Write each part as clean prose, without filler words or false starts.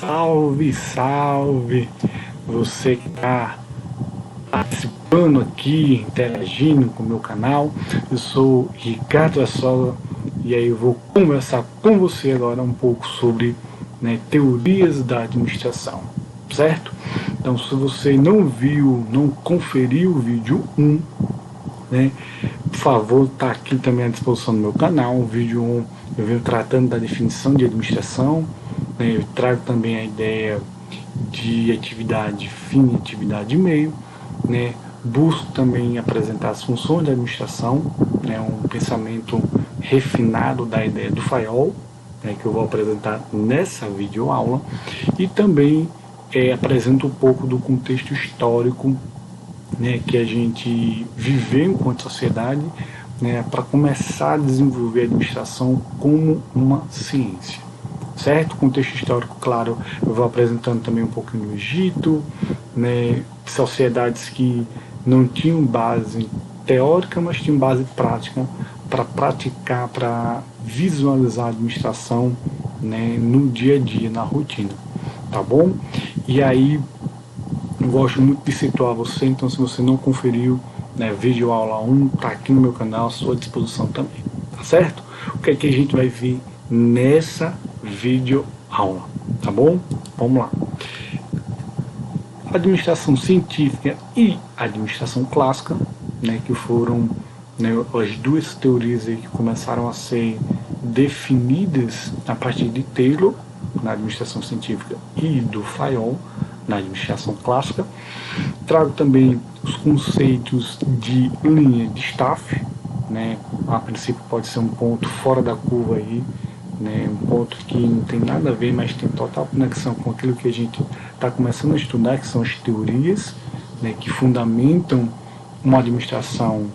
Salve, salve! Você que está participando aqui, interagindo com o meu canal. Eu sou Ricardo Assola e aí eu vou conversar com você agora um pouco sobre teorias da administração, certo? Então, se você não viu, não conferiu o vídeo 1, por favor, está aqui também à disposição do meu canal. O vídeo 1 eu venho tratando da definição de administração, eu trago também a ideia de atividade fim e atividade meio, busco também apresentar as funções da administração, um pensamento refinado da ideia do FAIOL, que eu vou apresentar nessa videoaula, e também apresento um pouco do contexto histórico que a gente viveu enquanto sociedade, para começar a desenvolver a administração como uma ciência, certo? Contexto histórico, claro, eu vou apresentando também um pouquinho do Egito, sociedades que não tinham base teórica, mas tinham base prática para praticar, para visualizar a administração no dia a dia, na rotina, tá bom? E aí, eu gosto muito de situar você, então se você não conferiu, vídeo aula 1, tá aqui no meu canal, à sua disposição também, tá certo? O que é que a gente vai ver nessa vídeo aula, tá bom? Vamos lá. Administração científica e administração clássica, que foram as duas teorias aí que começaram a ser definidas a partir de Taylor, na administração científica, e do Fayol, na administração clássica. Trago também os conceitos de linha de Staff, a princípio pode ser um ponto fora da curva aí, um ponto que não tem nada a ver, mas tem total conexão com aquilo que a gente está começando a estudar, que são as teorias, que fundamentam uma administração,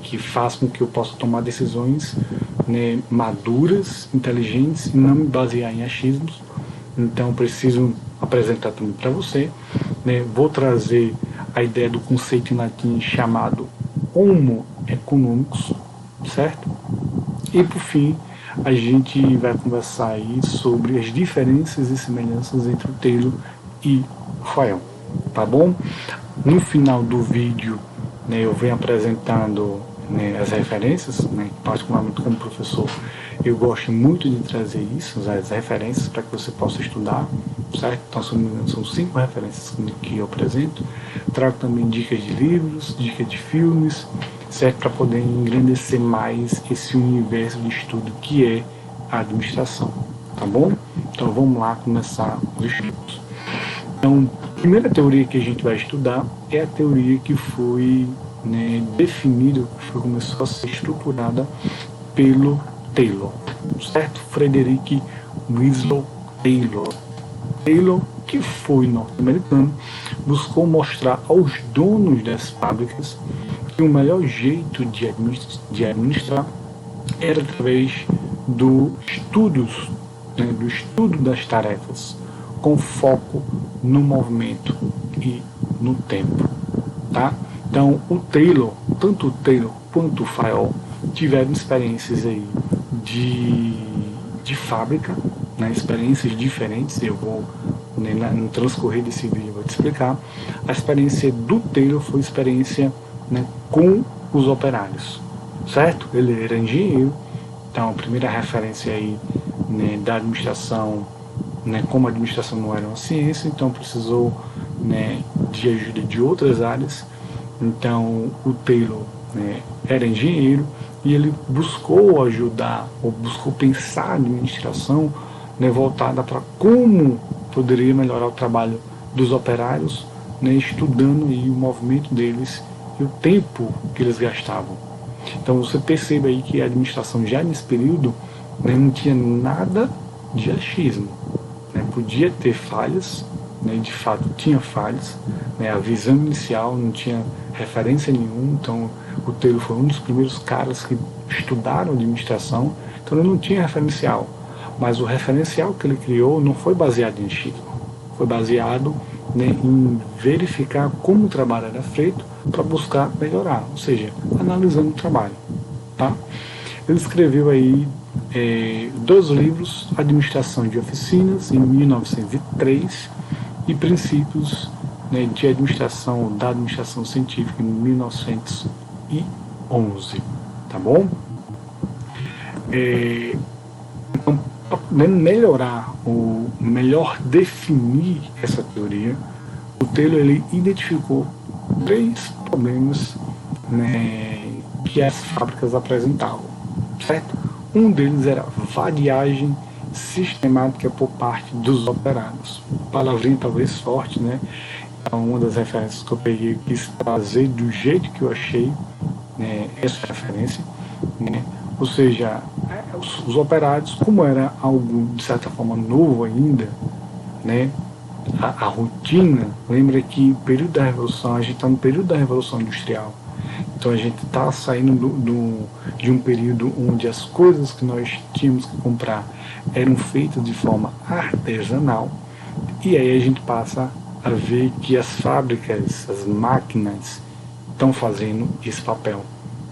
que faz com que eu possa tomar decisões maduras, inteligentes, e não me basear em achismos. Então, preciso apresentar também para você. Vou trazer a ideia do conceito em latim chamado Homo economicus, certo? E, por fim, a gente vai conversar aí sobre as diferenças e semelhanças entre o Taylor e o Fayol, tá bom? No final do vídeo, eu venho apresentando as referências, particularmente como professor, eu gosto muito de trazer isso, as referências, para que você possa estudar, certo? Então, são 5 referências que eu apresento. Trago também dicas de livros, dicas de filmes, certo? Para poder engrandecer mais esse universo de estudo que é a administração, tá bom? Então, vamos lá começar os estudos. Então, a primeira teoria que a gente vai estudar é a teoria que foi definida, que começou a ser estruturada pelo Taylor, certo? Frederick Winslow Taylor. Taylor, que foi norte-americano, buscou mostrar aos donos das fábricas que o melhor jeito de administrar era através do estudo das tarefas, com foco no movimento e no tempo, tá? Então, tanto o Taylor quanto o Fayol tiveram experiências aí de fábrica, experiências diferentes. Eu vou, no transcorrer desse vídeo, eu vou te explicar. A experiência do Taylor foi experiência com os operários, certo? Ele era engenheiro, então a primeira referência aí da administração, como a administração não era uma ciência, então precisou de ajuda de outras áreas. Então o Taylor era engenheiro e ele buscou ajudar, ou buscou pensar a administração voltada para como poderia melhorar o trabalho dos operários, estudando aí o movimento deles e o tempo que eles gastavam. Então você percebe aí que a administração já nesse período não tinha nada de achismo, podia ter falhas, de fato tinha falhas, a visão inicial não tinha referência nenhuma. Então o Taylor foi um dos primeiros caras que estudaram administração, então ele não tinha referencial, mas o referencial que ele criou não foi baseado em achismo, foi baseado em verificar como o trabalho era feito para buscar melhorar, ou seja, analisando o trabalho, tá? Ele escreveu aí Dois livros, Administração de Oficinas, em 1903, e Princípios, né, de Administração da Administração Científica, em 1911, tá bom? Então, para melhorar, ou melhor definir essa teoria, o Taylor ele identificou três problemas, né, que as fábricas apresentavam, certo? Um deles era variagem sistemática por parte dos operários. Palavrinha talvez forte, né? Uma das referências que eu peguei, quis trazer do jeito que eu achei, né, essa referência, né? Ou seja, os operários, como era algo de certa forma novo ainda, né? A rotina, lembra que o período da Revolução, a gente está no período da Revolução Industrial. Então a gente está saindo de um período onde as coisas que nós tínhamos que comprar eram feitas de forma artesanal, e aí a gente passa a ver que as fábricas, as máquinas estão fazendo esse papel,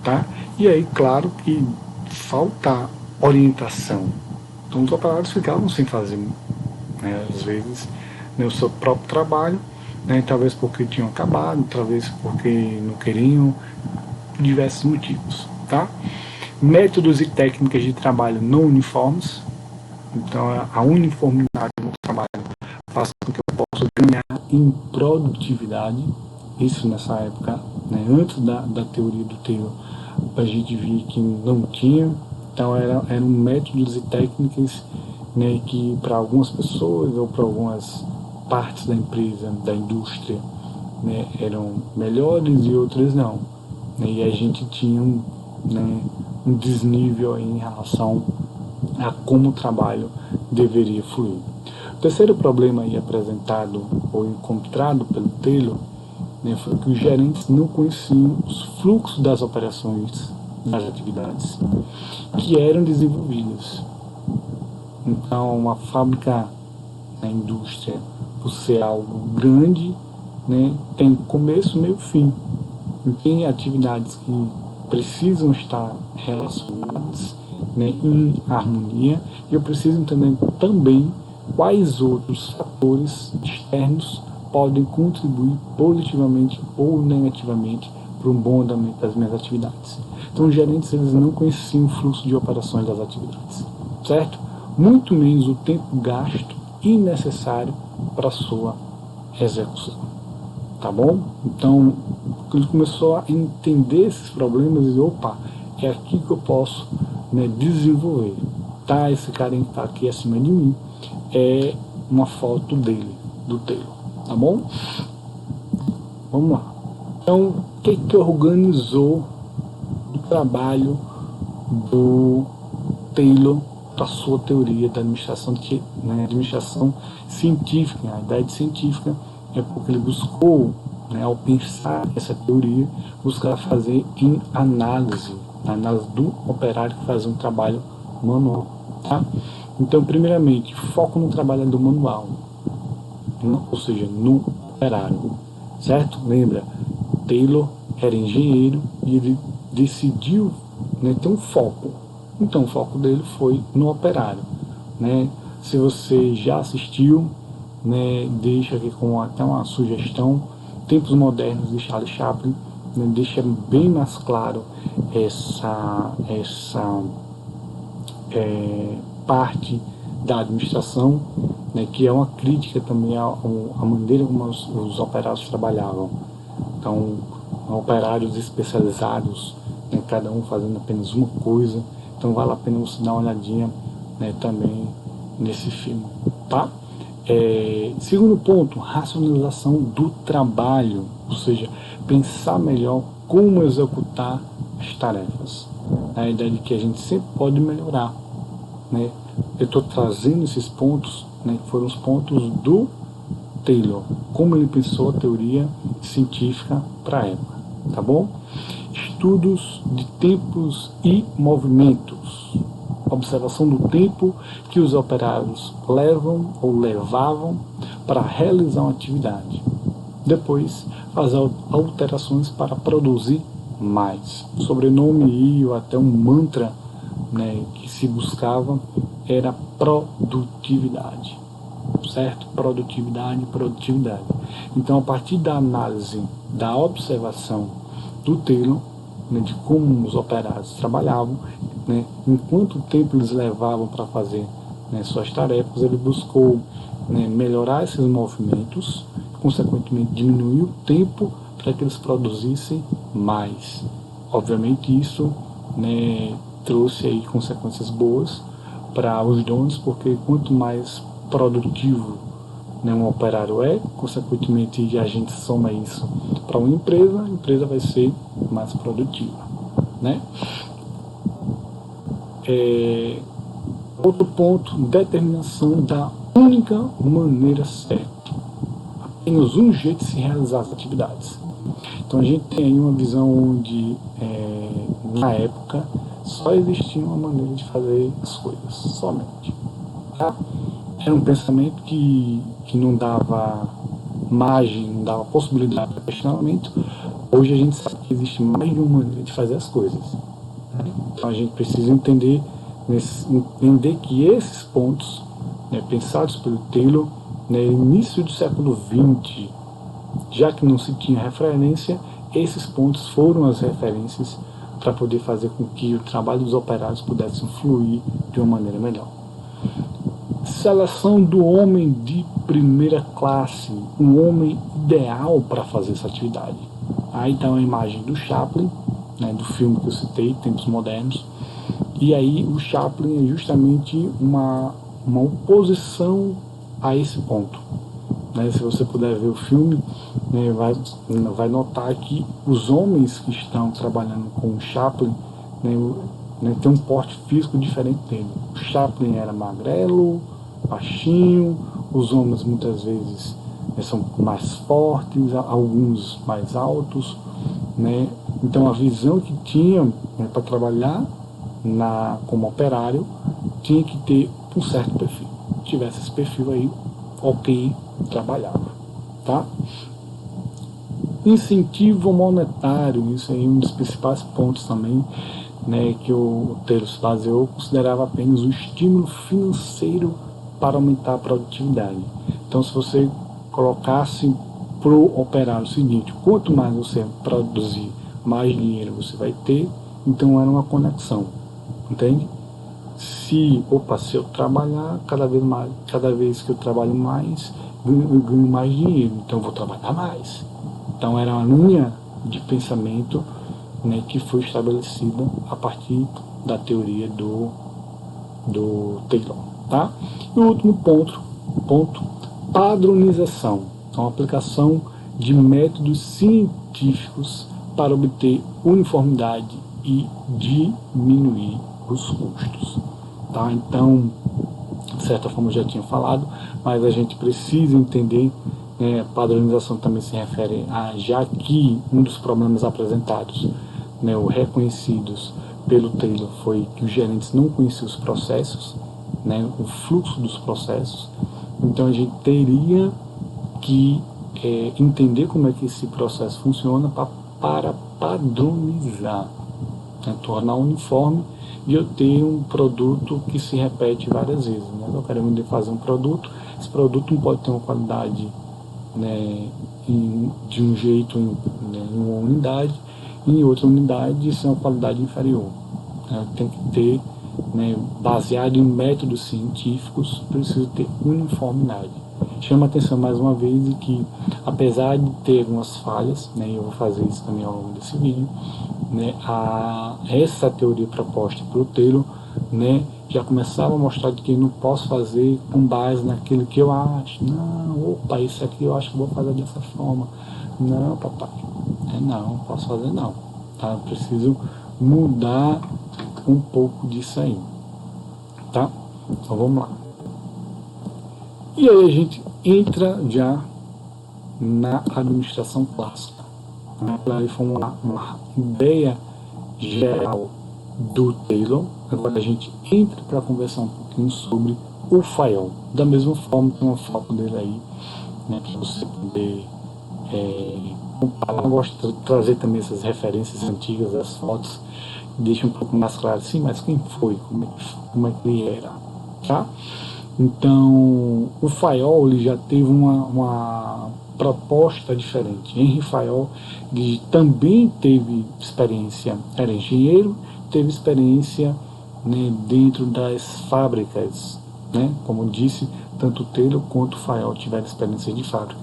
tá? E aí, claro que falta orientação. Então os operários ficavam sem fazer, né, às vezes, né, o seu próprio trabalho, né, talvez porque tinham acabado, talvez porque não queriam, diversos motivos, tá? Métodos e técnicas de trabalho não uniformes. Então a uniformidade no trabalho faz com que eu possa ganhar em produtividade. Isso nessa época, né, antes da teoria do Taylor, a gente via que não tinha. Então eram métodos e técnicas, né, que para algumas pessoas ou para algumas partes da empresa, da indústria, né, eram melhores e outras não. E a gente tinha né, um desnível aí em relação a como o trabalho deveria fluir. O terceiro problema aí apresentado ou encontrado pelo Taylor, né, foi que os gerentes não conheciam os fluxos das operações, das atividades que eram desenvolvidas. Então, uma fábrica, na indústria, por ser algo grande, né, tem começo, meio e fim. E tem atividades que precisam estar relacionadas, né, em harmonia, e eu preciso entender também quais outros fatores externos podem contribuir positivamente ou negativamente para um bom andamento das minhas atividades. Então, os gerentes eles não conheciam o fluxo de operações das atividades, certo? Muito menos o tempo gasto e necessário para a sua execução, tá bom? Então, ele começou a entender esses problemas e opa, é aqui que eu posso, né, desenvolver. Tá, esse cara que está aqui acima de mim é uma foto dele, do Taylor, tá bom? Vamos lá. Então, o que organizou o trabalho do Taylor da sua teoria da administração, né, administração científica? A ideia de científica é porque ele buscou, né, ao pensar essa teoria, buscar fazer em análise do operário que faz um trabalho manual, tá? Então, primeiramente, foco no trabalho do manual, ou seja, no operário, certo? Lembra, Taylor era engenheiro e ele decidiu, né, ter um foco. Então, o foco dele foi no operário, né? Se você já assistiu, né, deixa aqui com até uma sugestão, Tempos Modernos de Charlie Chaplin, né, deixa bem mais claro essa parte da administração, né, que é uma crítica também à maneira como os operários trabalhavam. Então, operários especializados, né, cada um fazendo apenas uma coisa. Então, vale a pena você dar uma olhadinha, né, também nesse filme, tá? Segundo ponto, racionalização do trabalho, ou seja, pensar melhor como executar as tarefas. A ideia de que a gente sempre pode melhorar, né? Eu estou trazendo esses pontos, né, que foram os pontos do Taylor, como ele pensou a teoria científica para a época, tá bom? Estudos de tempos e movimentos, observação do tempo que os operários levam ou levavam para realizar uma atividade. Depois, fazer alterações para produzir mais. Sobrenome ou até um mantra, né, que se buscava era produtividade, certo? Produtividade. Então, a partir da análise, da observação do Taylor, né, de como os operários trabalhavam, né, em quanto tempo eles levavam para fazer, né, suas tarefas, ele buscou, né, melhorar esses movimentos, consequentemente diminuir o tempo para que eles produzissem mais. Obviamente isso, né, trouxe aí consequências boas para os donos, porque quanto mais produtivo, né, um operário é, consequentemente a gente soma isso para uma empresa, a empresa vai ser mais produtiva, né? Outro ponto, determinação da única maneira certa. Apenas um jeito de se realizar as atividades. Então a gente tem aí uma visão onde, na época, só existia uma maneira de fazer as coisas, somente. Tá? Era um pensamento que não dava margem, não dava possibilidade de questionamento. Hoje a gente sabe que existe mais de uma maneira de fazer as coisas. Então a gente precisa entender que esses pontos, né, pensados pelo Taylor, no início do século XX, já que não se tinha referência, esses pontos foram as referências para poder fazer com que o trabalho dos operários pudesse fluir de uma maneira melhor. Seleção do homem de primeira classe, um homem ideal para fazer essa atividade. Aí está uma imagem do Chaplin, né, do filme que eu citei, Tempos Modernos, e aí o Chaplin é justamente uma oposição a esse ponto. Né, se você puder ver o filme, né, vai notar que os homens que estão trabalhando com o Chaplin, né, tem um porte físico diferente dele. O Chaplin era magrelo, baixinho, os homens muitas vezes, né, são mais fortes, alguns mais altos, né? Então a visão que tinha, né, para trabalhar como operário tinha que ter um certo perfil. Se tivesse esse perfil aí, ok, trabalhava, tá? Incentivo monetário, isso aí é um dos principais pontos também, né, que o Taylor se baseou, considerava apenas o estímulo financeiro para aumentar a produtividade. Então, se você colocasse para o operário o seguinte: quanto mais você produzir, mais dinheiro você vai ter. Então era uma conexão, entende? Se eu trabalhar cada vez que eu trabalho mais, eu ganho mais dinheiro, então eu vou trabalhar mais. Então era uma linha de pensamento, né, que foi estabelecida a partir da teoria do Taylor, tá? E o último ponto, padronização. Então, a aplicação de métodos científicos para obter uniformidade e diminuir os custos, tá? Então, de certa forma eu já tinha falado, mas a gente precisa entender, né, padronização também se refere a, já que um dos problemas apresentados, né, ou reconhecidos pelo Taylor, foi que os gerentes não conheciam os processos, né, o fluxo dos processos. Então a gente teria que entender como é que esse processo funciona para padronizar, né, tornar uniforme e eu ter um produto que se repete várias vezes. Né? Eu quero fazer um produto, esse produto não pode ter uma qualidade, né, de um jeito em uma unidade, e em outra unidade isso é uma qualidade inferior. Tem que ter, né, baseado em métodos científicos, precisa ter uniformidade. Chama a atenção mais uma vez de que, apesar de ter algumas falhas, né, e eu vou fazer isso também ao longo desse vídeo, né, essa teoria proposta pelo Taylor, né, já começava a mostrar que eu não posso fazer com base naquilo que eu acho. Não, opa, isso aqui eu acho que vou fazer dessa forma. Não, papai, não posso fazer não. Tá? Eu preciso mudar um pouco disso aí. Tá? Então vamos lá. E aí a gente entra já na administração clássica. Aí foi uma ideia geral do Taylor. Agora a gente entra para conversar um pouquinho sobre o Fayol. Da mesma forma, tem uma foto dele aí, né, para você poder comparar. Eu gosto de trazer também essas referências antigas das fotos, deixa um pouco mais claro assim, mas quem foi, como é que ele era, tá? Então, o Fayol ele já teve uma proposta diferente. Henri Fayol ele também teve experiência, era engenheiro, teve experiência, né, dentro das fábricas, né? Como eu disse, tanto o Taylor quanto o Fayol tiveram experiência de fábrica.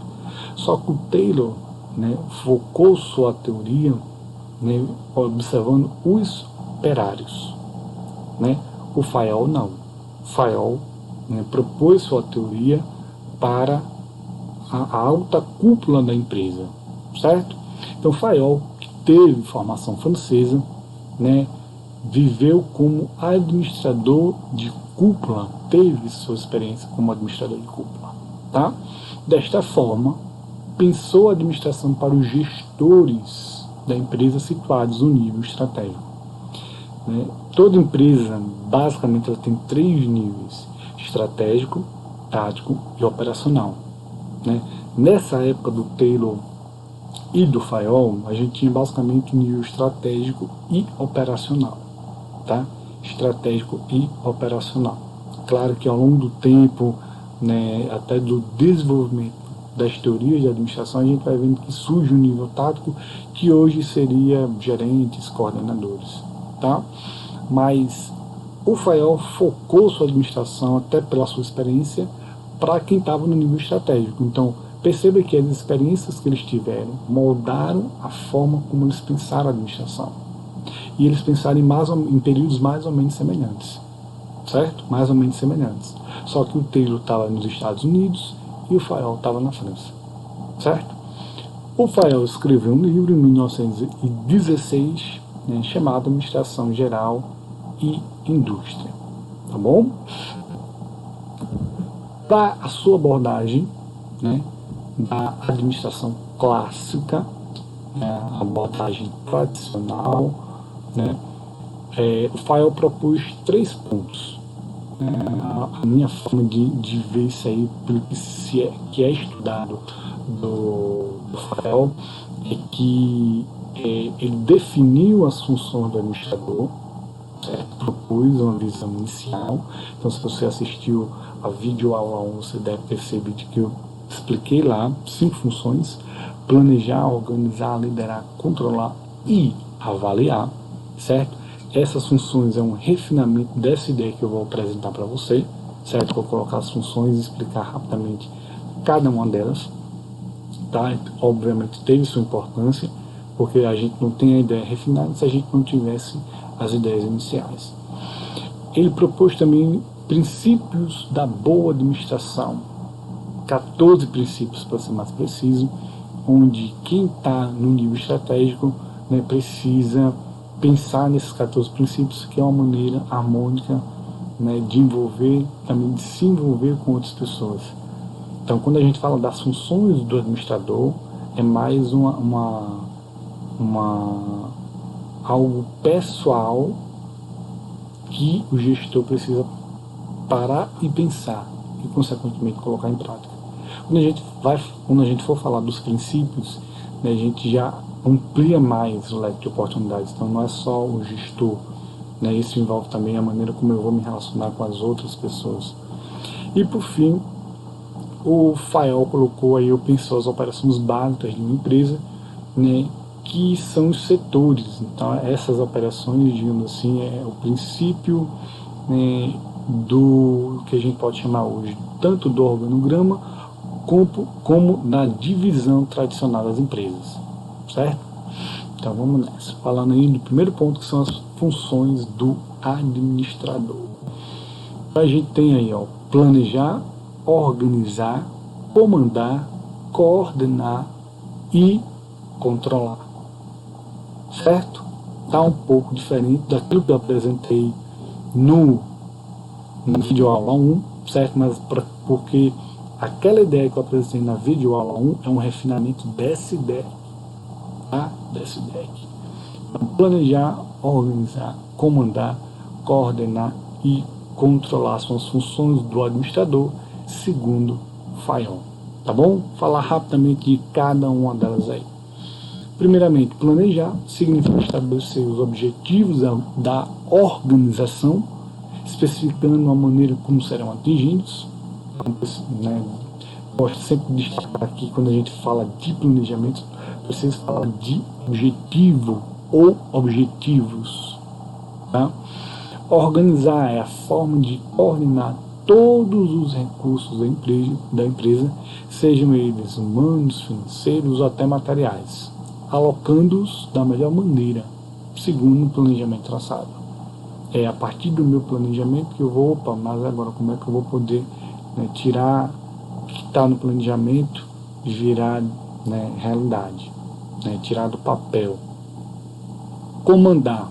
Só que o Taylor, né, focou sua teoria, né, observando os operários, né? O Fayol não. O Fayol, né, propôs sua teoria para a alta cúpula da empresa, certo? Então Fayol, que teve formação francesa, né, viveu como administrador de cúpula, teve sua experiência como administrador de cúpula, tá? Desta forma, pensou a administração para os gestores da empresa situados no nível estratégico, né? Toda empresa, basicamente, ela tem 3 níveis: estratégico, tático e operacional, né? Nessa época do Taylor e do Fayol, a gente tinha basicamente o nível estratégico e operacional, tá? Estratégico e operacional. Claro que ao longo do tempo, né, até do desenvolvimento das teorias de administração, a gente vai vendo que surge um nível tático, que hoje seria gerentes, coordenadores, tá? Mas o Fayol focou sua administração, até pela sua experiência, para quem estava no nível estratégico. Então, perceba que as experiências que eles tiveram moldaram a forma como eles pensaram a administração. E eles pensaram em períodos mais ou menos semelhantes, certo? Mais ou menos semelhantes. Só que o Taylor estava nos Estados Unidos e o Fayol estava na França, certo? O Fayol escreveu um livro em 1916, né, chamado Administração Geral e Indústria, tá bom? Para a sua abordagem, né, da administração clássica, né, a abordagem tradicional, né, o Fayol propôs 3 pontos. A minha forma de ver isso aí, pelo que é estudado do Fayol, é que ele definiu as funções do administrador, certo? Propôs uma visão inicial. Então, se você assistiu a vídeo aula 1, você deve perceber que eu expliquei lá 5 funções: planejar, organizar, liderar, controlar e avaliar, certo? Essas funções é um refinamento dessa ideia que eu vou apresentar para você, certo? Vou colocar as funções e explicar rapidamente cada uma delas, tá? Obviamente teve sua importância, porque a gente não tem a ideia refinada se a gente não tivesse as ideias iniciais. Ele propôs também princípios da boa administração, 14 princípios para ser mais preciso, onde quem está no nível estratégico, né, precisa pensar nesses 14 princípios, que é uma maneira harmônica, né, de envolver, também de se envolver com outras pessoas. Então, quando a gente fala das funções do administrador, é mais algo pessoal que o gestor precisa parar e pensar e, consequentemente, colocar em prática. Quando a gente for falar dos princípios, né, a gente já amplia mais o leque de oportunidades. Então, não é só o gestor, né, isso envolve também a maneira como eu vou me relacionar com as outras pessoas. E, por fim, o Fayol colocou aí, eu penso, as operações básicas de uma empresa, né, que são os setores. Então, essas operações, digamos assim, é o princípio, né, do que a gente pode chamar hoje tanto do organograma como da divisão tradicional das empresas, certo? Então vamos nessa, falando aí do primeiro ponto, que são as funções do administrador. A gente tem aí, ó, planejar, organizar, comandar, coordenar e controlar, certo? Tá um pouco diferente daquilo que eu apresentei no vídeo aula 1, certo? Mas porque aquela ideia que eu apresentei na vídeo aula 1 é um refinamento dessa ideia, tá? Dessa ideia aqui. Então, planejar, organizar, comandar, coordenar e controlar são as funções do administrador, segundo Fayol, tá bom? Falar rapidamente de cada uma delas aí. Primeiramente, planejar significa estabelecer os objetivos da organização, especificando a maneira como serão atingidos. Né? Gosto sempre de destacar aqui, quando a gente fala de planejamento, precisa falar de objetivo ou objetivos. Tá? Organizar é a forma de coordenar todos os recursos da empresa, sejam eles humanos, financeiros ou até materiais, alocando-os da melhor maneira, segundo o planejamento traçado. É a partir do meu planejamento que eu vou, mas agora como é que eu vou poder, né, tirar o que está no planejamento e virar, né, realidade, né, tirar do papel. Comandar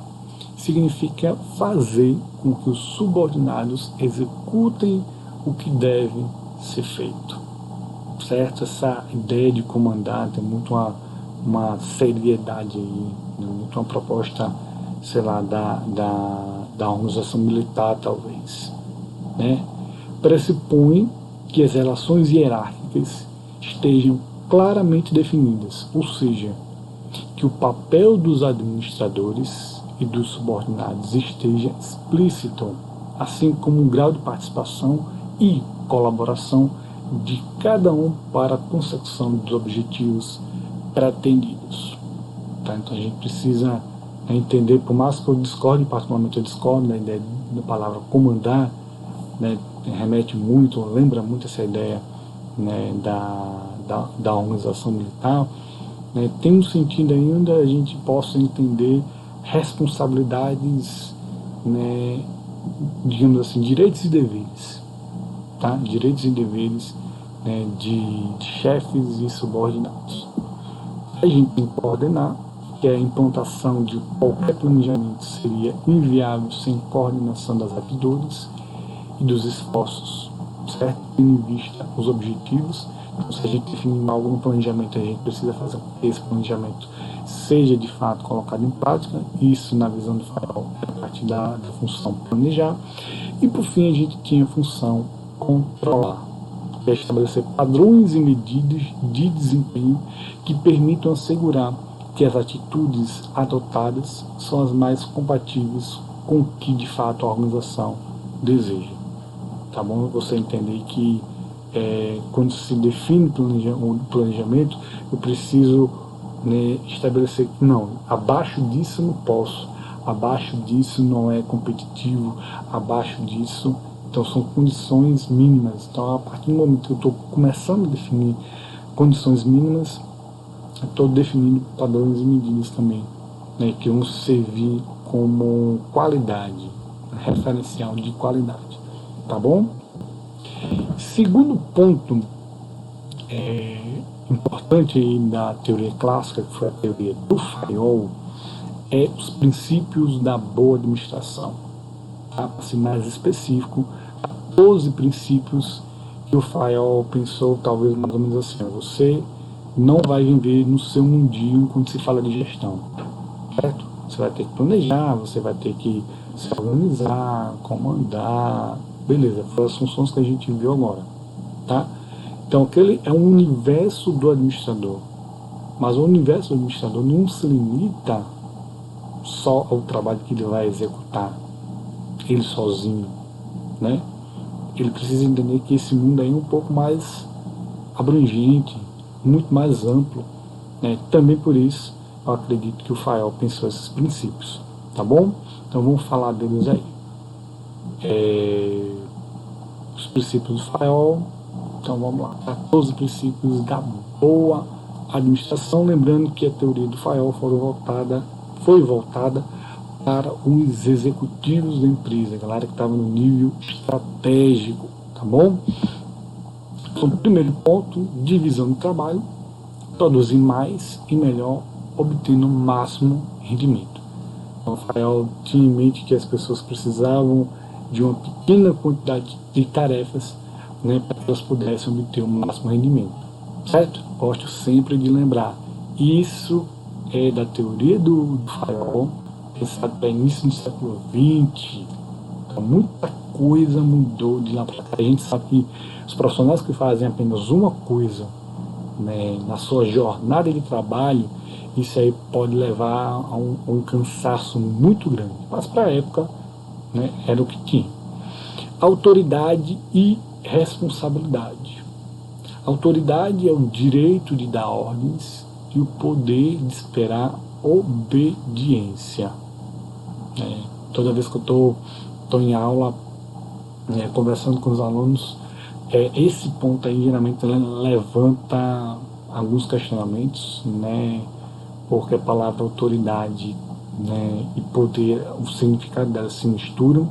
significa fazer com que os subordinados executem o que deve ser feito. Certo? Essa ideia de comandar tem muito uma seriedade aí, né? Muito uma proposta, sei lá, da organização militar, talvez. Né? Pressupõe que as relações hierárquicas estejam claramente definidas, ou seja, que o papel dos administradores e dos subordinados esteja explícito, assim como o grau de participação e colaboração de cada um para a consecução dos objetivos pretendidos. Tá? Então a gente precisa entender, por mais que eu discorde, particularmente eu discordo da ideia da palavra comandar, né, remete muito, lembra muito essa ideia, né, da organização militar, né, tem um sentido ainda a gente possa entender responsabilidades, né, digamos assim, direitos e deveres, tá? Direitos e deveres, né, de chefes e subordinados. A gente tem que coordenar, que a implantação de qualquer planejamento seria inviável sem coordenação das atitudes e dos esforços, certo? Tendo em vista os objetivos. Então, se a gente definir algo no planejamento, a gente precisa fazer com que esse planejamento seja de fato colocado em prática. Isso, na visão do Fayol, é parte da função planejar. E por fim, a gente tinha a função controlar, que é estabelecer padrões e medidas de desempenho que permitam assegurar que as atitudes adotadas são as mais compatíveis com o que de fato a organização deseja. Tá bom? Você entender que quando se define o planejamento, eu preciso, né, estabelecer que não, abaixo disso não posso, abaixo disso não é competitivo, abaixo disso, então são condições mínimas. Então, a partir do momento que eu estou começando a definir condições mínimas, eu estou definindo padrões e medidas também, né, que vão servir como qualidade, referencial de qualidade. Tá bom? Segundo ponto importante aí da teoria clássica, que foi a teoria do Fayol, é os princípios da boa administração. Tá? Para ser mais específico, 12 princípios que o Fayol pensou, talvez mais ou menos assim: você não vai viver no seu mundinho quando se fala de gestão, certo? Você vai ter que planejar, você vai ter que se organizar, comandar, beleza, foram as funções que a gente viu agora, tá? Então aquele é um universo do administrador, mas o universo do administrador não se limita só ao trabalho que ele vai executar, ele sozinho, né? Ele precisa entender que esse mundo aí é um pouco mais abrangente, muito mais amplo, né? Também por isso eu acredito que o Fayol pensou esses princípios, tá bom? Então vamos falar deles aí. Os princípios do Fayol. Então vamos lá, 14 princípios da boa administração, lembrando que a teoria do Fayol foi voltada para os executivos da empresa, a galera que estava no nível estratégico, tá bom? Então, primeiro ponto, divisão do trabalho, produzir mais e melhor, obtendo o máximo rendimento. Então, o Fayol tinha em mente que as pessoas precisavam de uma pequena quantidade de tarefas, né, para que elas pudessem obter o máximo rendimento, certo? Gosto sempre de lembrar, isso é da teoria do Fayol, pensado para início do século XX. Então, muita coisa mudou de lá para cá. A gente sabe que os profissionais que fazem apenas uma coisa, né, na sua jornada de trabalho, isso aí pode levar a um cansaço muito grande. Mas para a época, né, era o que tinha. Autoridade e responsabilidade. Autoridade é o direito de dar ordens e o poder de esperar obediência. Toda vez que eu estou em aula, conversando com os alunos, esse ponto aí geralmente levanta alguns questionamentos, né, porque a palavra autoridade, né, e poder, o significado delas se misturam.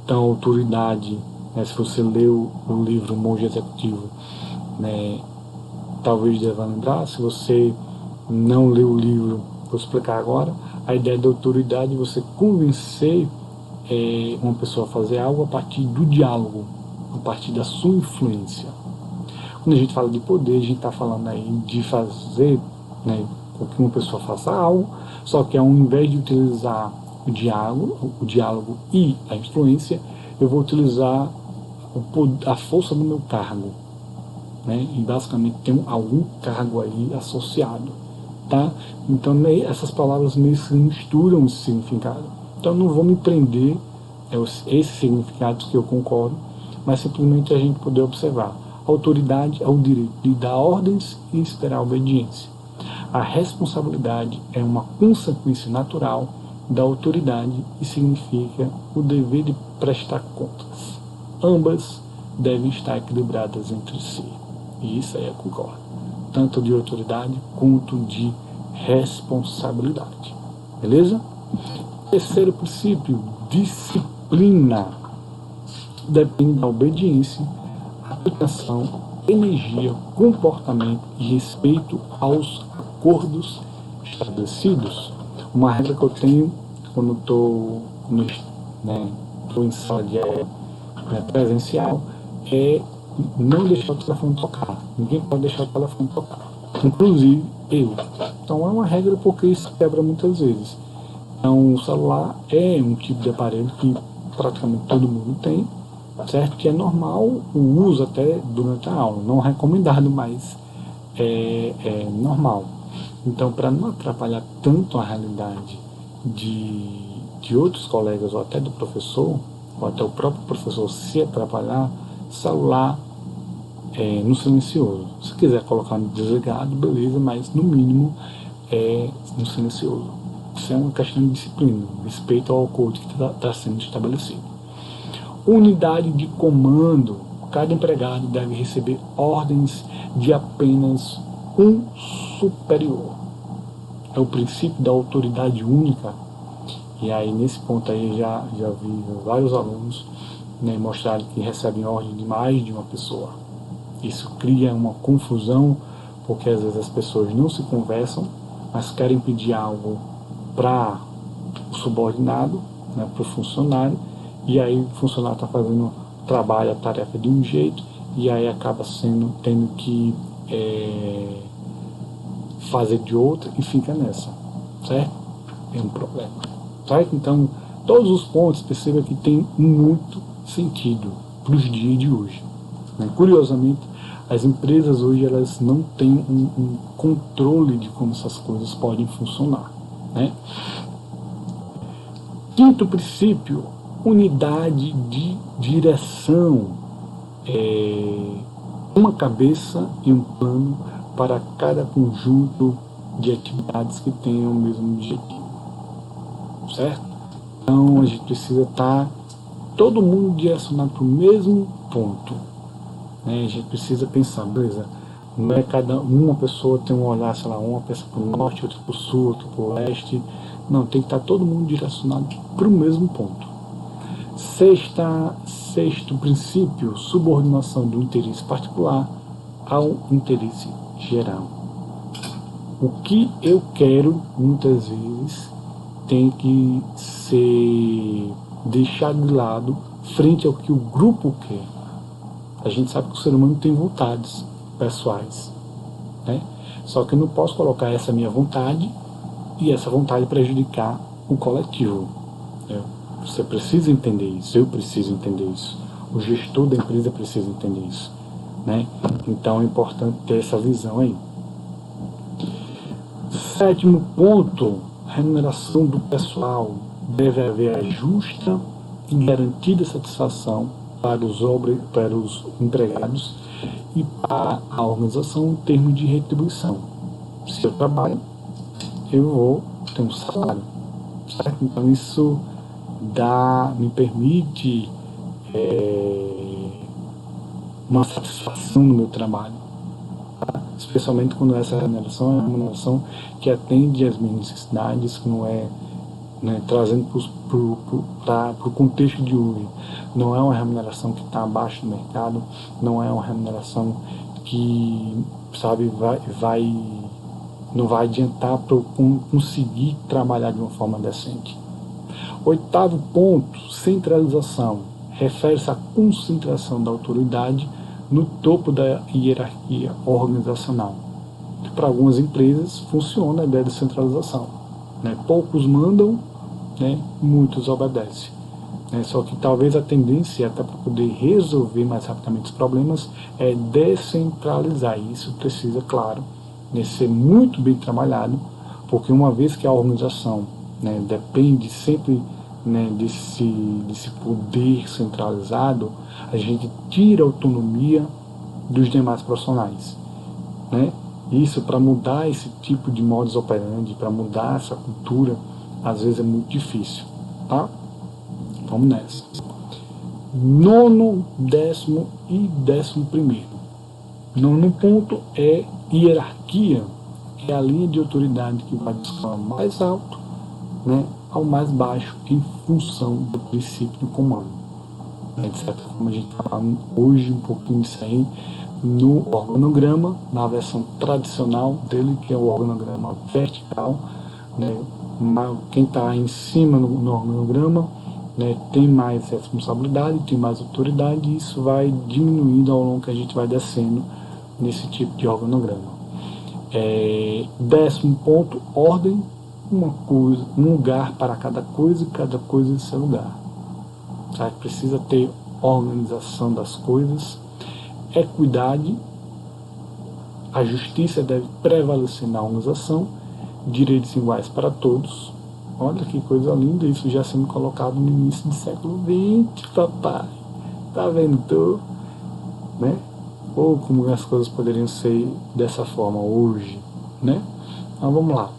Então, autoridade, né, se você leu o livro Monge Executivo, né, talvez deva lembrar. Se você não leu o livro, vou explicar agora. A ideia da autoridade é você convencer uma pessoa a fazer algo a partir do diálogo, a partir da sua influência. Quando a gente fala de poder, a gente está falando aí de fazer, né, com que uma pessoa faça algo, só que ao invés de utilizar o diálogo e a influência, eu vou utilizar a força do meu cargo, né? E basicamente tem algum cargo aí associado, tá? Então essas palavras meio se misturam esse significado. Então eu não vou me prender a esses significados que eu concordo, mas simplesmente a gente poder observar. A autoridade é o direito de dar ordens e esperar a obediência. A responsabilidade é uma consequência natural da autoridade e significa o dever de prestar contas. Ambas devem estar equilibradas entre si. E isso aí eu concordo. Tanto de autoridade quanto de responsabilidade. Beleza? Terceiro princípio, disciplina. Depende da obediência, aplicação, energia, comportamento e respeito aos acordos estabelecidos. Uma regra que eu tenho quando estou em sala de aula presencial é não deixar o telefone tocar. Ninguém pode deixar o telefone tocar, inclusive eu. Então é uma regra porque isso quebra muitas vezes. Então o celular é um tipo de aparelho que praticamente todo mundo tem, certo? Que é normal o uso até durante a aula, não recomendado, mas é normal. Então, para não atrapalhar tanto a realidade de outros colegas ou até do professor, ou até o próprio professor se atrapalhar, celular no silencioso. Se quiser colocar no desligado, beleza, mas no mínimo no silencioso. Isso é uma questão de disciplina, respeito ao acordo que está sendo estabelecido. Unidade de comando. Cada empregado deve receber ordens de apenas um superior. É o princípio da autoridade única. E aí nesse ponto aí já vi vários alunos, né, mostrarem que recebem ordem de mais de uma pessoa. Isso cria uma confusão, porque às vezes as pessoas não se conversam, mas querem pedir algo para o subordinado, né, para o funcionário, e aí o funcionário está fazendo o trabalho, a tarefa de um jeito, e aí acaba tendo que fazer de outra e fica nessa, certo? Tem um problema, certo? Então, todos os pontos, perceba que tem muito sentido para os dias de hoje, né? Curiosamente, as empresas hoje elas não têm um controle de como essas coisas podem funcionar, né? Quinto princípio, unidade de direção. Uma cabeça e um plano para cada conjunto de atividades que tenham o mesmo objetivo, certo? Então a gente precisa estar todo mundo direcionado para o mesmo ponto, né? A gente precisa pensar, beleza, não é uma pessoa tem um olhar, sei lá, uma pensa para o norte, outra para o sul, outra para o leste. Não, tem que estar todo mundo direcionado para o mesmo ponto. Sexto princípio, subordinação do interesse particular ao interesse geral. O que eu quero, muitas vezes, tem que ser deixado de lado frente ao que o grupo quer. A gente sabe que o ser humano tem vontades pessoais, né? Só que eu não posso colocar essa minha vontade e essa vontade prejudicar o coletivo. Você precisa entender isso, eu preciso entender isso, o gestor da empresa precisa entender isso. né? Então é importante ter essa visão aí. Sétimo ponto, remuneração do pessoal. Deve haver a justa e garantida satisfação para os empregados e para a organização em termos de retribuição. Se eu trabalho, eu vou ter um salário, certo? Então isso me permite uma satisfação no meu trabalho, tá? Especialmente quando essa remuneração é uma remuneração que atende às minhas necessidades, que não é, né, trazendo para o contexto de hoje, não é uma remuneração que está abaixo do mercado, não é uma remuneração que, sabe, não vai adiantar para eu conseguir trabalhar de uma forma decente. Oitavo ponto, centralização. Refere-se à concentração da autoridade no topo da hierarquia organizacional. Para algumas empresas funciona a ideia de centralização, né? Poucos mandam, né? Muitos obedecem. Só que talvez a tendência, até para poder resolver mais rapidamente os problemas, é descentralizar. E isso precisa, claro, ser muito bem trabalhado, porque uma vez que a organização, né, depende sempre, né, desse poder centralizado, a gente tira a autonomia dos demais profissionais, né? Isso, para mudar esse tipo de modus operandi, para mudar essa cultura, às vezes é muito difícil, tá? Vamos nessa. Nono, 10º e 11º. Nono ponto é hierarquia, é a linha de autoridade que vai do escalão mais alto, né, ao mais baixo, em função do princípio do comando. De certa forma, a gente está falando hoje um pouquinho disso aí no organograma, na versão tradicional dele, que é o organograma vertical, né? Quem está em cima no organograma, né, tem mais responsabilidade, tem mais autoridade, e isso vai diminuindo ao longo que a gente vai descendo nesse tipo de organograma. 10º ponto, ordem, uma coisa, um lugar para cada coisa e cada coisa em seu lugar. Tá? Precisa ter organização das coisas, equidade, a justiça deve prevalecer na organização, direitos iguais para todos. Olha que coisa linda, isso já sendo colocado no início do século XX, papai. Tá vendo tu? Né? Ou como as coisas poderiam ser dessa forma hoje, né? Então vamos lá.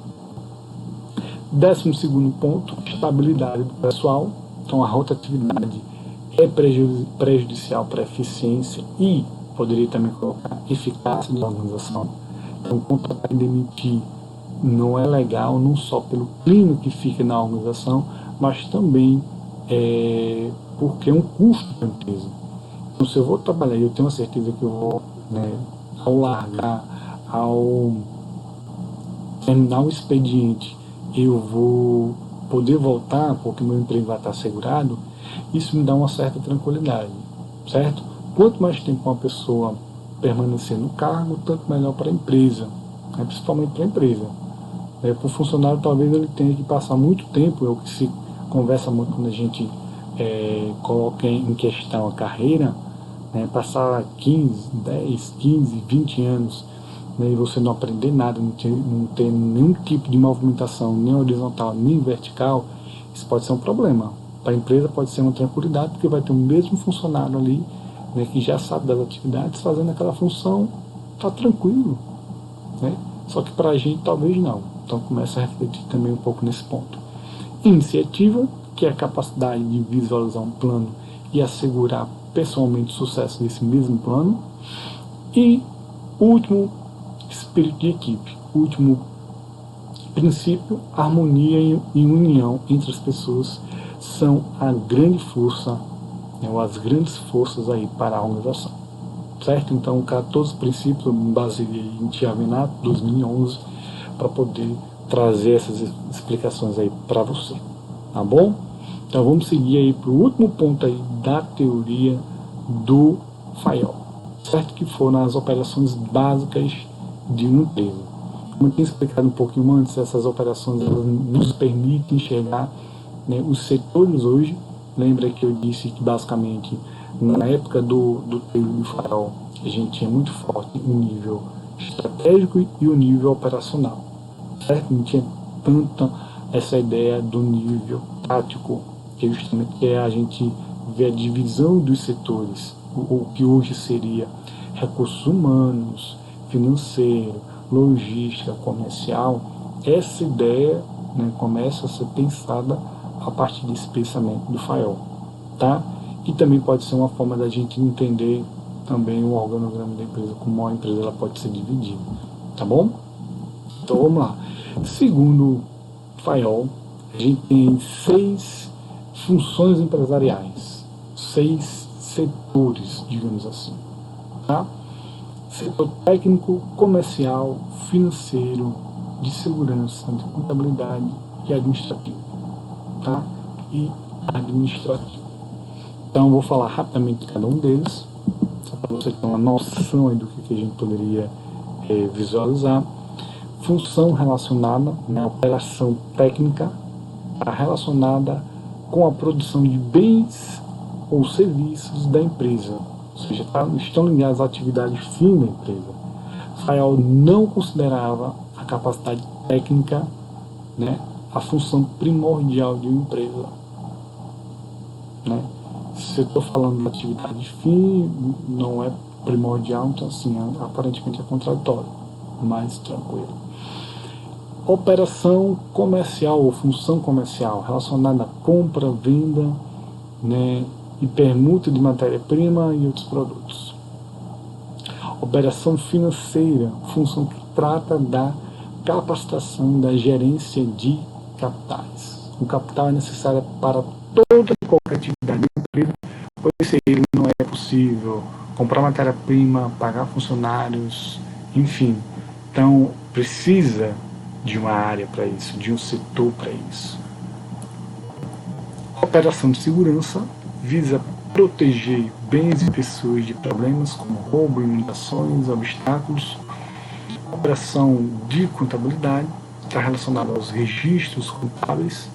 12º ponto, estabilidade do pessoal. Então a rotatividade é prejudicial para a eficiência e poderia também colocar eficácia da organização. Então contratar e demitir não é legal, não só pelo clima que fica na organização, mas também porque é um custo para a empresa. Então, se eu vou trabalhar e eu tenho a certeza que eu vou, né, ao largar, ao terminar o expediente, eu vou poder voltar, porque meu emprego vai estar assegurado, isso me dá uma certa tranquilidade, certo? Quanto mais tempo uma pessoa permanecer no cargo, tanto melhor para a empresa, né, principalmente para a empresa. Para o funcionário, talvez ele tenha que passar muito tempo, é o que se conversa muito quando a gente coloca em questão a carreira, né, passar 15, 10, 15, 20 anos, né, e você não aprender nada, não ter nenhum tipo de movimentação, nem horizontal, nem vertical, isso pode ser um problema. Para a empresa pode ser uma tranquilidade, porque vai ter o mesmo funcionário ali, né, que já sabe das atividades, fazendo aquela função, está tranquilo, né? Só que para a gente talvez não. Então começa a refletir também um pouco nesse ponto. Iniciativa, que é a capacidade de visualizar um plano e assegurar pessoalmente o sucesso desse mesmo plano. E último, espírito de equipe. Último princípio, harmonia e união entre as pessoas são a grande força, né, ou as grandes forças aí para a organização. Certo? Então, todos os princípios eu me baseei em Tiavenato, 2011, para poder trazer essas explicações aí para você. Tá bom? Então, vamos seguir aí para o último ponto aí da teoria do Fayol. Certo? Que foram as operações básicas de uma empresa. Como eu tinha explicado um pouquinho antes, essas operações elas nos permitem enxergar, né, os setores hoje. Lembra que eu disse que basicamente na época do período do Fayol a gente é muito forte no nível estratégico e o nível operacional, certo? Não tinha tanta essa ideia do nível tático, que justamente é a gente ver a divisão dos setores, o que hoje seria recursos humanos, financeiro, logística, comercial. Essa ideia, né, começa a ser pensada a partir desse pensamento do Fayol, tá? E também pode ser uma forma da gente entender também o organograma da empresa, como a empresa ela pode ser dividida, tá bom? Então vamos lá. Segundo Fayol, a gente tem 6 funções empresariais, 6 setores, digamos assim, tá? Setor técnico, comercial, financeiro, de segurança, de contabilidade e administrativo, tá? E administrativo. Então eu vou falar rapidamente de cada um deles, só para você ter uma noção aí do que a gente poderia visualizar. Função relacionada, né, operação técnica, está relacionada com a produção de bens ou serviços da empresa, ou seja, estão ligados à atividade fim da empresa. Fayol não considerava a capacidade técnica, né, a função primordial de uma empresa, né? Se eu estou falando de atividade fim, não é primordial, então assim, aparentemente é contraditório, mas tranquilo. Operação comercial ou função comercial relacionada à compra, venda, né, e permuta de matéria-prima e outros produtos. Operação financeira, função que trata da capacitação da gerência de capitais. O capital é necessário para toda e qualquer atividade da empresa, pois sem ele não é possível comprar matéria-prima, pagar funcionários, enfim. Então, precisa de uma área para isso, de um setor para isso. A operação de segurança visa proteger bens e pessoas de problemas como roubo, inundações, obstáculos. A operação de contabilidade está relacionada aos registros contábeis.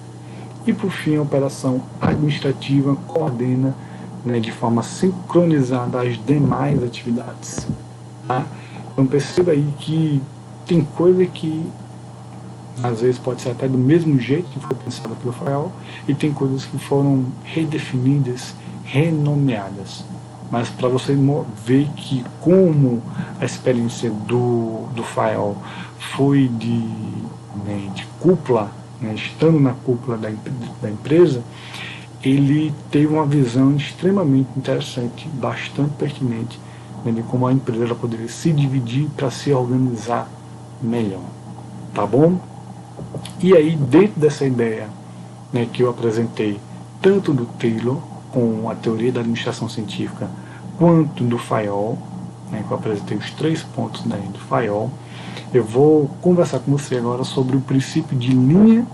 E, por fim, a operação administrativa coordena, né, de forma sincronizada as demais atividades. Tá? Então perceba aí que tem coisa que às vezes pode ser até do mesmo jeito que foi pensado pelo Fayol, e tem coisas que foram redefinidas, renomeadas. Mas para você ver que como a experiência do Fayol foi de cúpula, né, estando na cúpula da empresa, ele teve uma visão extremamente interessante, bastante pertinente, né, de como a empresa ela poderia se dividir para se organizar melhor. Tá bom? E aí, dentro dessa ideia, né, que eu apresentei, tanto do Taylor, com a teoria da administração científica, quanto do Fayol, né, que eu apresentei os 3 pontos daí do Fayol, eu vou conversar com você agora sobre o princípio de linha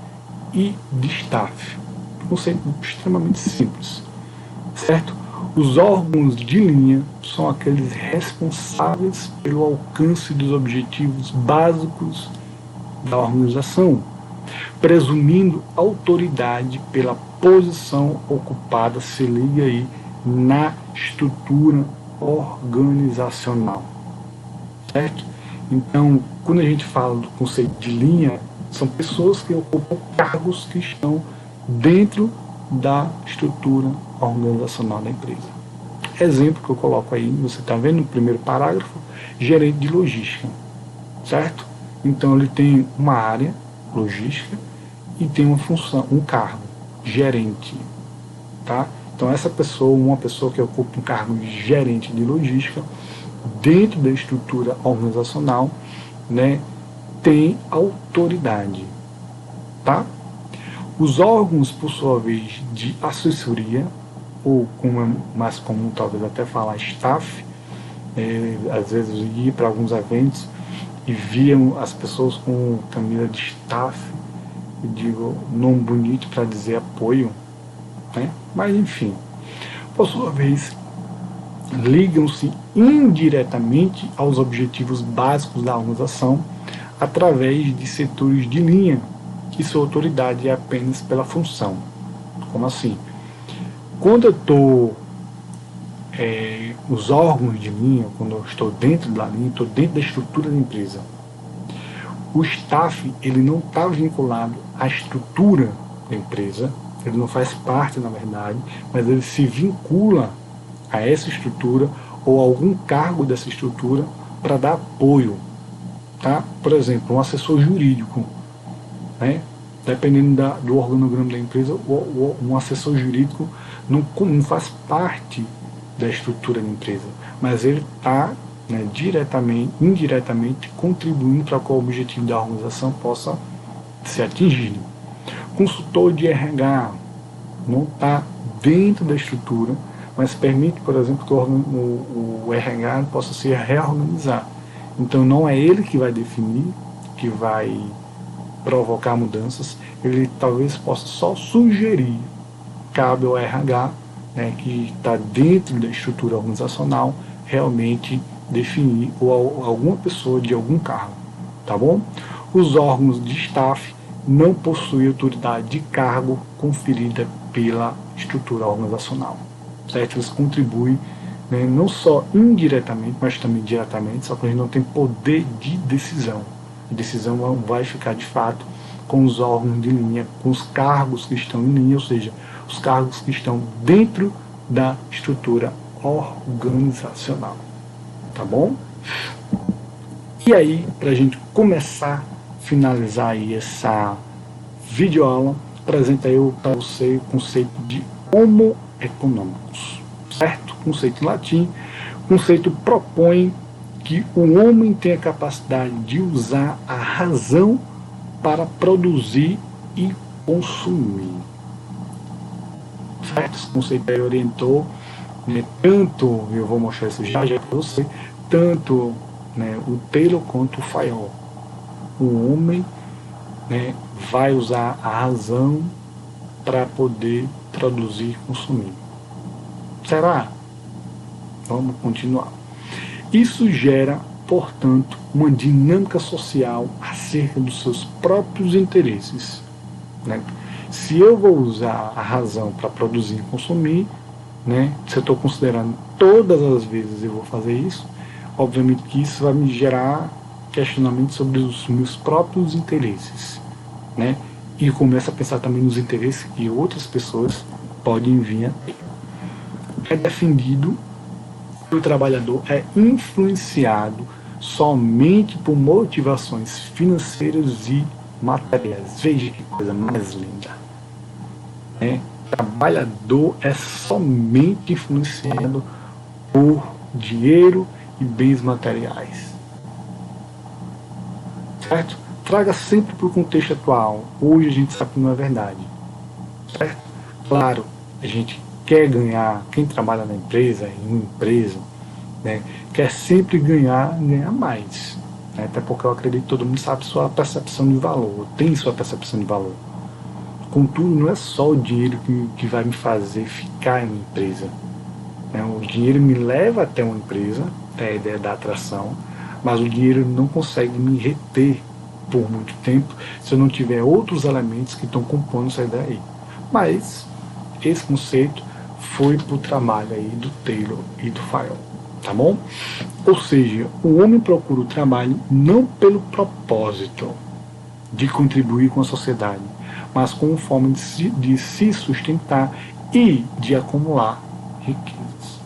e de staff. Um conceito extremamente simples, certo? Os órgãos de linha são aqueles responsáveis pelo alcance dos objetivos básicos da organização, presumindo autoridade pela posição ocupada, se liga aí, na estrutura organizacional, certo? Então, quando a gente fala do conceito de linha, são pessoas que ocupam cargos que estão dentro da estrutura organizacional da empresa. Exemplo que eu coloco aí, você está vendo no primeiro parágrafo, gerente de logística, certo? Então ele tem uma área, logística, e tem uma função, um cargo, gerente, tá? Então essa pessoa, uma pessoa que ocupa um cargo de gerente de logística, dentro da estrutura organizacional, né, tem autoridade, tá? Os órgãos, por sua vez, de assessoria, ou como é mais comum talvez até falar staff, às vezes eu ia para alguns eventos e viam as pessoas com camisa de staff, eu digo, nome bonito para dizer apoio, né? Mas enfim, por sua vez, ligam-se indiretamente aos objetivos básicos da organização através de setores de linha, que sua autoridade é apenas pela função. Como assim? Quando eu estou os órgãos de linha, quando eu estou dentro da linha, estou dentro da estrutura da empresa. O staff, ele não está vinculado à estrutura da empresa, ele não faz parte, na verdade, mas ele se vincula a essa estrutura ou a algum cargo dessa estrutura para dar apoio. Tá? Por exemplo, um assessor jurídico, né? Dependendo do organograma da empresa, um assessor jurídico não faz parte da estrutura da empresa, mas ele está, né, indiretamente contribuindo para que o objetivo da organização possa ser atingido. Consultor de RH não está dentro da estrutura, mas permite, por exemplo, que o RH possa se reorganizar. Então não é ele que vai definir, que vai provocar mudanças, ele talvez possa só sugerir. Cabe ao RH, né, que está dentro da estrutura organizacional, realmente definir, ou alguma pessoa de algum cargo, tá bom? Os órgãos de staff não possuem autoridade de cargo conferida pela estrutura organizacional, certo? Eles contribuem, né, não só indiretamente, mas também diretamente, só que a gente não tem poder de decisão. A decisão vai ficar, de fato, com os órgãos de linha, com os cargos que estão em linha, ou seja, os cargos que estão dentro da estrutura organizacional. Tá bom? E aí, para a gente começar, finalizar aí essa videoaula, apresento aí para você o conceito de Homo economicus, certo? Conceito em latim. O conceito propõe que o homem tem a capacidade de usar a razão para produzir e consumir. Certo? Esse conceito aí orientou, né, tanto, eu vou mostrar isso já para você, tanto, né, o Taylor quanto o Fayol. O homem, né, vai usar a razão para poder produzir e consumir. Será? Vamos continuar. Isso gera, portanto, uma dinâmica social acerca dos seus próprios interesses, né? Se eu vou usar a razão para produzir e consumir, né, se eu estou considerando todas as vezes eu vou fazer isso, obviamente que isso vai me gerar questionamento sobre os meus próprios interesses, né? E começo a pensar também nos interesses que outras pessoas podem vir a ter. É defendido que o trabalhador é influenciado somente por motivações financeiras e materiais. Veja que coisa mais linda. Né? O trabalhador é somente influenciado por dinheiro e bens materiais. Certo? Traga sempre para o contexto atual. Hoje a gente sabe que não é verdade. Certo? Claro, a gente quer ganhar, quem trabalha na empresa, em uma empresa, né, quer sempre ganhar mais. Né? Até porque eu acredito que todo mundo sabe sua percepção de valor, tem sua percepção de valor. Contudo, não é só o dinheiro que vai me fazer ficar em uma empresa. Né? O dinheiro me leva até uma empresa, é a ideia da atração, mas o dinheiro não consegue me reter por muito tempo se eu não tiver outros elementos que estão compondo essa ideia aí. Mas esse conceito foi para o trabalho aí do Taylor e do Fayol, tá bom? Ou seja, o homem procura o trabalho não pelo propósito de contribuir com a sociedade, mas com forma de se sustentar e de acumular riquezas.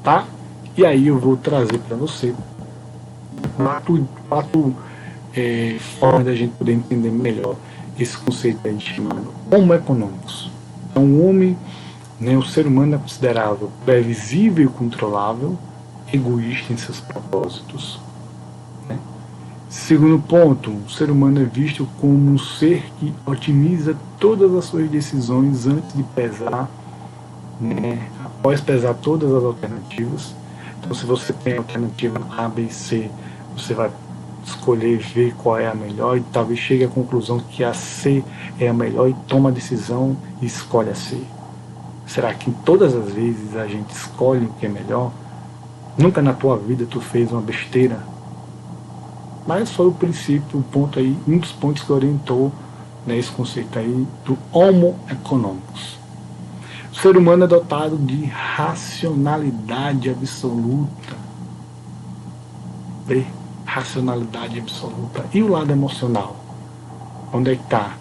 Tá? E aí eu vou trazer para você quatro formas da gente poder entender melhor esse conceito aí chamado Homo economicus. Então o homem, né, o ser humano é considerável previsível e controlável, egoísta em seus propósitos. Né? Segundo ponto, o ser humano é visto como um ser que otimiza todas as suas decisões antes de pesar, né, após pesar todas as alternativas. Então, se você tem a alternativa A, B e C, você vai escolher, ver qual é a melhor e talvez chegue à conclusão que a C é a melhor e toma a decisão e escolhe a C. Será que todas as vezes a gente escolhe o que é melhor? Nunca na tua vida tu fez uma besteira? Mas foi o princípio, o ponto aí, um dos pontos que orientou, né, esse conceito aí do Homo economicus. ser humano é dotado de racionalidade absoluta. Vê? Racionalidade absoluta. E o lado emocional? Onde é que está?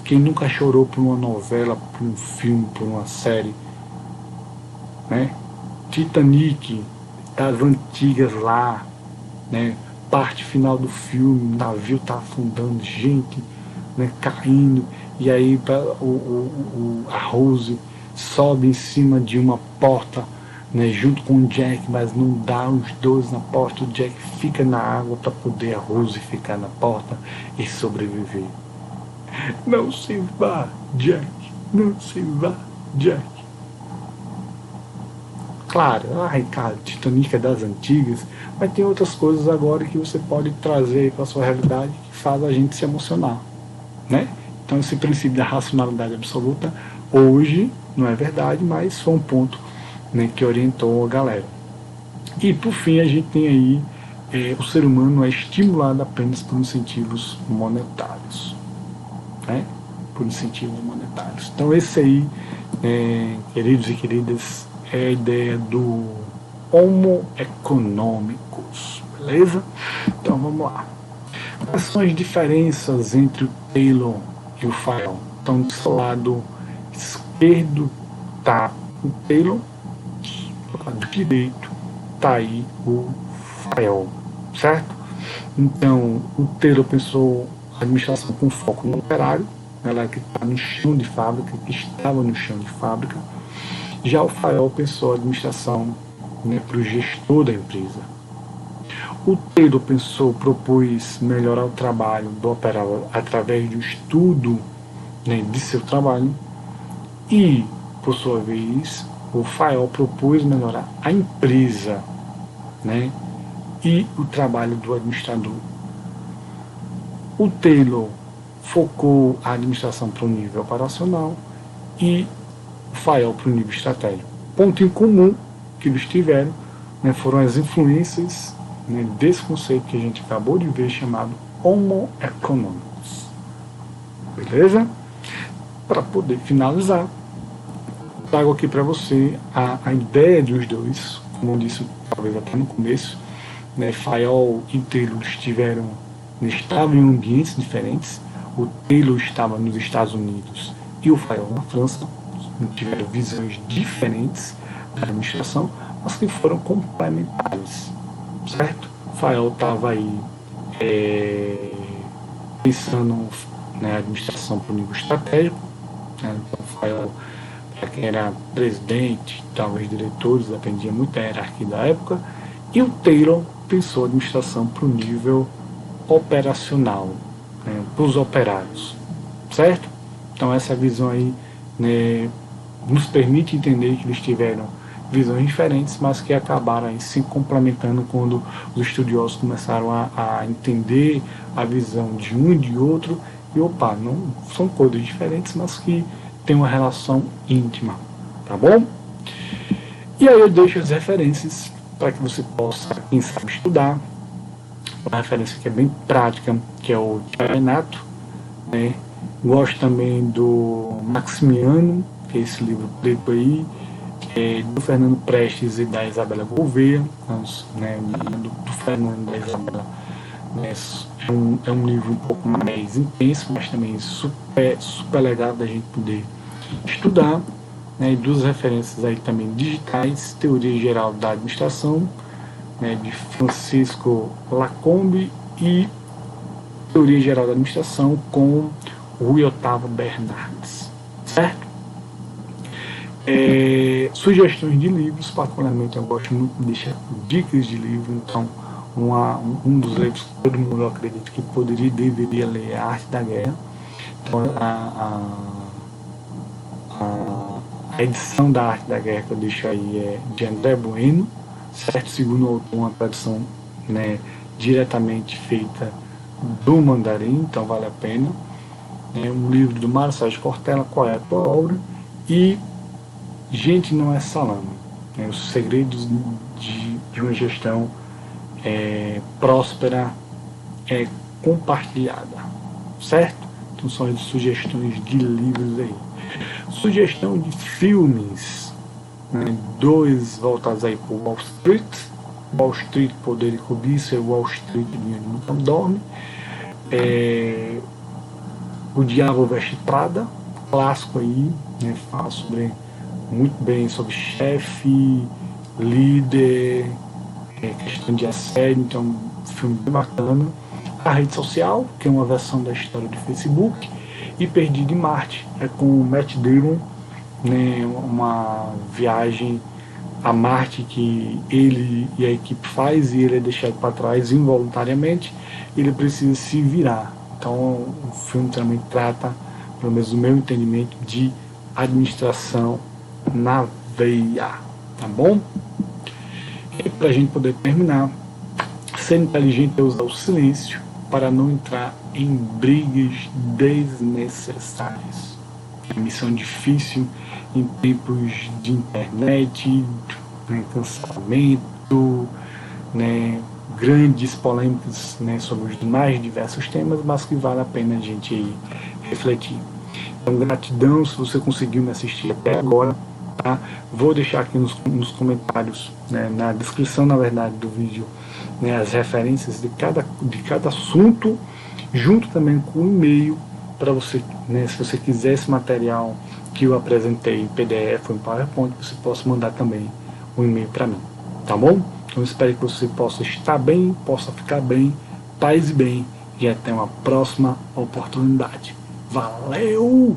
Quem nunca chorou por uma novela, por um filme, por uma série? Né? Titanic, das antigas lá, né? Parte final do filme, o navio está afundando, gente, né? Caindo, e aí a Rose sobe em cima de uma porta, né? Junto com o Jack, mas não dá os dois na porta, o Jack fica na água para poder a Rose ficar na porta e sobreviver. Não se vá, Jack, não se vá, Jack. Claro, Ricardo, Titanic é das antigas, mas tem outras coisas agora que você pode trazer para a sua realidade que faz a gente se emocionar, né? Então esse princípio da racionalidade absoluta hoje não é verdade, mas foi um ponto, né, que orientou a galera. E por fim a gente tem aí o ser humano é estimulado apenas por incentivos monetários, né? Por incentivos monetários. Então esse aí, queridos e queridas, é a ideia do Homo economicus, beleza? Então vamos lá. Quais são as diferenças entre o Taylor e o Fayol? Então do seu lado esquerdo está o Taylor, do lado direito está aí o Fayol, certo? Então o Taylor pensou a administração com foco no operário, ela que está no chão de fábrica, que estava no chão de fábrica. Já o Fayol pensou a administração, né, para o gestor da empresa. O Taylor propôs melhorar o trabalho do operário através do estudo, né, de seu trabalho. E, por sua vez, o Fayol propôs melhorar a empresa, né, e o trabalho do administrador. O Taylor focou a administração para o nível operacional e o Fayol para o nível estratégico. Ponto em comum que eles tiveram, né, foram as influências, né, desse conceito que a gente acabou de ver chamado Homo economicus. Beleza? Para poder finalizar, trago aqui para você a ideia dos dois, como eu disse talvez até no começo, né, Fayol e Taylor estavam em ambientes diferentes. O Taylor estava nos Estados Unidos e o Fayol na França. Tiveram visões diferentes da administração, mas que foram complementares, certo? O Fayol estava aí pensando na administração para o nível estratégico, né? Então o Fayol, para quem era presidente, talvez diretores, dependia muito da hierarquia da época, e o Taylor pensou a administração para o nível operacional, né, para os operários, certo? Então essa visão aí, né, nos permite entender que eles tiveram visões diferentes, mas que acabaram aí se complementando quando os estudiosos começaram a entender a visão de um e de outro, e opa, não são coisas diferentes, mas que têm uma relação íntima, tá bom? E aí eu deixo as referências para que você possa, quem sabe, estudar. Uma referência que é bem prática, que é o Tiago Renato, né? Gosto também do Maximiano, que é esse livro preto aí, do Fernando Prestes e da Isabela Gouveia, né, do Fernando e da Isabela, né, é um livro um pouco mais intenso, mas também super legal da gente poder estudar, né, e duas referências aí também digitais, Teoria Geral da Administração, né, de Francisco Lacombe, e Teoria Geral da Administração com Rui Otávio Bernardes, certo? Sugestões de livros, particularmente eu gosto muito de deixar dicas de livro. Então um dos livros que todo mundo, eu acredito, que poderia e deveria ler é A Arte da Guerra. Então a edição da Arte da Guerra que eu deixo aí é de André Bueno, certo? Segundo o autor, uma tradução, né, diretamente feita do mandarim, então vale a pena. Um livro do Mário Sérgio Cortella, Qual é a Tua Obra? E Gente Não é Salame, né, os segredos de uma gestão próspera, compartilhada, certo? Então são as sugestões de livros aí. Sugestão de filmes, né? 2 voltados aí para Wall Street. Wall Street, Poder e Cobiça, e Wall Street, Dinheiro Não Dorme. O Diabo Veste Prada, clássico aí, né? Fala muito bem sobre chefe, líder, questão de assédio, então um filme bem bacana. A Rede Social, que é uma versão da história do Facebook. E Perdido em Marte, é com o Matt Damon, né? Uma viagem a Marte que ele e a equipe faz, e ele é deixado para trás involuntariamente, ele precisa se virar. Então o filme também trata, pelo menos do meu entendimento, de administração na veia, tá bom? E para a gente poder terminar, ser inteligente é usar o silêncio para não entrar em brigas desnecessárias. É missão difícil em tempos de internet, né, cancelamento, né, grandes polêmicas, né, sobre os mais diversos temas, mas que vale a pena a gente refletir. Então, gratidão se você conseguiu me assistir até agora. Tá? Vou deixar aqui nos comentários, né, na descrição, na verdade, do vídeo, né, as referências de cada assunto, junto também com o e-mail para você, né, se você quiser esse material que eu apresentei em PDF ou em PowerPoint, você possa mandar também um e-mail para mim, tá bom? Então espero que você possa estar bem, possa ficar bem, paz e bem, e até uma próxima oportunidade. Valeu!